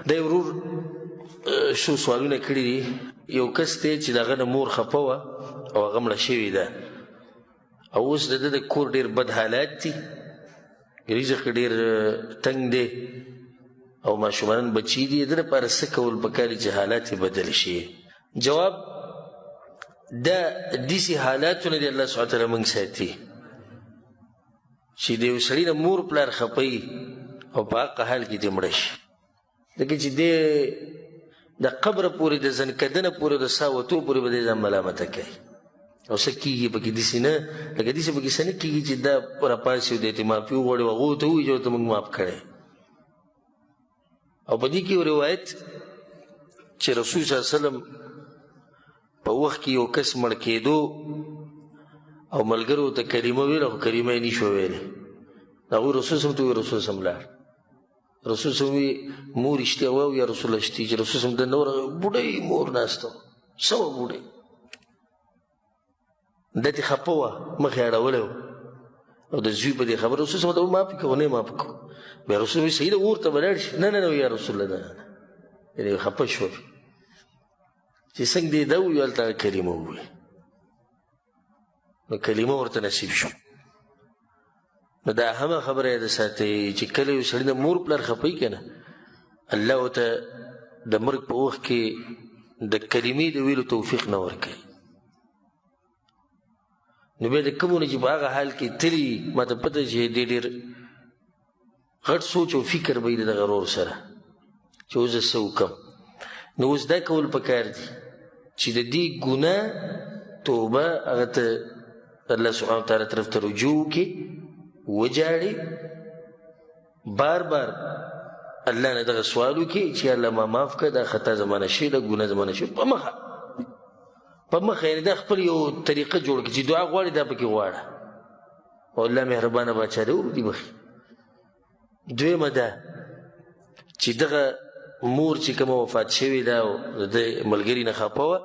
دی ورور څو سوالونه کړي دي. یو کس دی چې د هغه نه مور خفه وه او هغه مړه شوې ده او اوس د ده د کور ډېر بد حالات دي، رزق ډېر تنګ دی او ماشومان بچي دي. د ده لپاره څه کول پکار دي چې حالات یې بدل شي؟ جواب: دا داسې حالاتونه دي الله سبحانه وتعالی موږ ساتي چې د یو سړي نه مور پلار خفه او په حقه حال کې دې مړه شي. ځکه چې دی د قبره پورې د زنکدنه پورې د ساه وتو پورې به دې ځان ملامته کوي او څه کېږي پکې داسې نه لکه داسې پکې څه نه کېږي چې دا راپاسي او دی ته معافي وغواړي او هغو ته ووایي چې ورته موږ معاف کړی. او په دې کې یو روایت چې رسول صلی الله علیه وسلم په وخت کې یو کس مړ کېدو او ملګرو ته کلمه ویله خو کلمه یې نشوه ویلی. هغوی رسول صلی الله علیه وسلم ته وویل، رسول صلی الله علیه وسلم لاړ. رسول صلی الله علیه وسلم مور رښتیا وایي یا رسول الله رښتیا؟ چې رسول صلی الله علیه وسلم دننه ورغی، بوډۍ مور ناسته وه، سوه بوډۍ، ده ترې خفه وه، مخ یې اړولی و او د زوی په دې خبره رسول صلی الله علیه وسلم ته معافي کوه، نه یې معاف کوه. بیا رسول وایي صحیح ده اور ته به لاړ شي. نه نه نه یا رسول الله، نه یعنې خفه شوه چې څنګه دې ده وویل هلته کلمه ووایي نو کلمه ورته نصیب شو. نو دا همه خبره یې د ساتئ چې کله یو سړي د مور پلار خفه وي که نه، الله ورته د مرګ په وخت کې د کلمې د ویلو توفیق نه ورکوي. نو بیا د کومو نه چې په هغه حال کې تلي، ما ته پته چې دې ډېر غټ سوچ او فکر به یې د دغه ورور سره چې اوس زه څه وکړم. نو اوس دا کول پکار دي چې د دې ګناه توبه هغه ته الله سبحانه وتعالی طرف ته رجوع وکړي، وجاړي، بار بار الله نه دغه سوال وکړي چې الله ما معاف کړه، دا خطا زمانه شي، دا ګناه زمانه شي، په مخه یعنې دا خپل یو طریقه جوړ کړي چې دعا غواړي دا پکې غواړه او الله مهربانه باچا دی ورو دي بخي. دویمه ده چې دغه مور چې کومه وفات شوې ده او د ملګري نه خفه وه،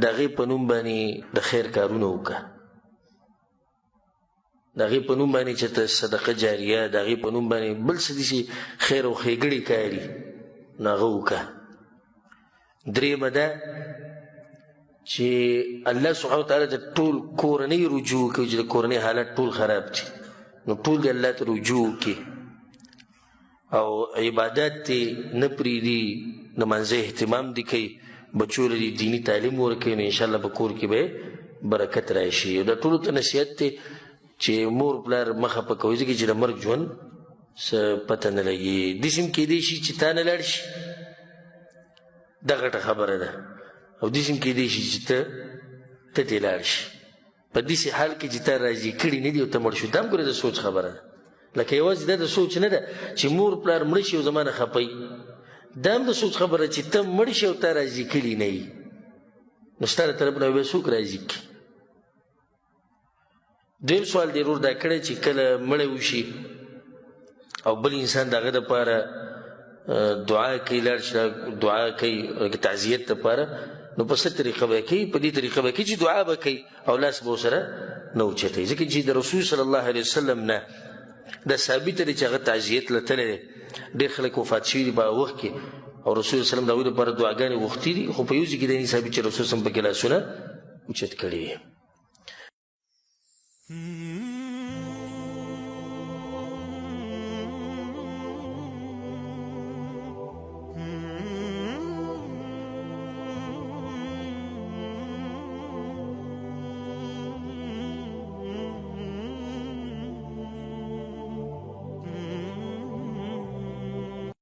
د هغې په نوم باندې د خیر کارونه وکړه، د هغې په نوم باندې چې ته صدقه جاریه، د هغې په نوم باندې بل څه داسې خیر او ښېګړې کاري نو هغه وکړه. درېیمه ده چې الله سبحانه وتعالی د ټول کورنۍ رجوع کوي چې د کورنۍ حالت ټول خراب دي نو ټول د الله ته رجوع وکړي او عبادات ته نه پرېږدي، نمانځه اهتمام دې کوي، بچو له دیني تعلیم ورکوي، نو انشاءالله په کور کې به برکت راشي. دا ټولو ته نصیحت دی چې مور پلار مه خفه کوئ، ځکه چې د مرګ ژوند څه پته نه لګي. داسې هم کیدی شي چې تا نه لاړ شي، دا غټه خبره ده، او داسې هم کیدی شي چې ته ترې لاړ شي. په داسې حال کې چې تا راضي کړي نه دي او ته مړ شو، دا هم ګوره د سوچ خبره ده. لکه یوازې دا د سوچ نه ده چې مور پلار مړه شي او زما نه خفه وي، دا هم د سوچ خبره چې ته مړ شي او تا راضي کړي نه وي، نو ستا له طرف نه بیا څوک راضي کړي؟ دویم سوال دې ورور دا کړی چې کله مړی وشي او بل انسان د هغه دپاره دعا کوي، لاړ شي دعا کوي تعزیت دپاره، نو په څه طریقه به یې کوي؟ په دې طریقه به یې کوي چې دعا به کوي او لاس به ورسره نه اوچتوي، ځکه چې د رسول صلی الله علیه وسلم نه دا ثابته دی چې هغه تعزیت له تللی دی. ډېر خلک وفات شوي دي په هغه وخت کې او رسول صلی الله علیه وسلم د هغوی دپاره دعاګانې غوښتي دي، خو په یو ځای کې دا نه ثابت چې رسول صلی الله علیه وسلم پکې لاسونه اوچت کړي وي.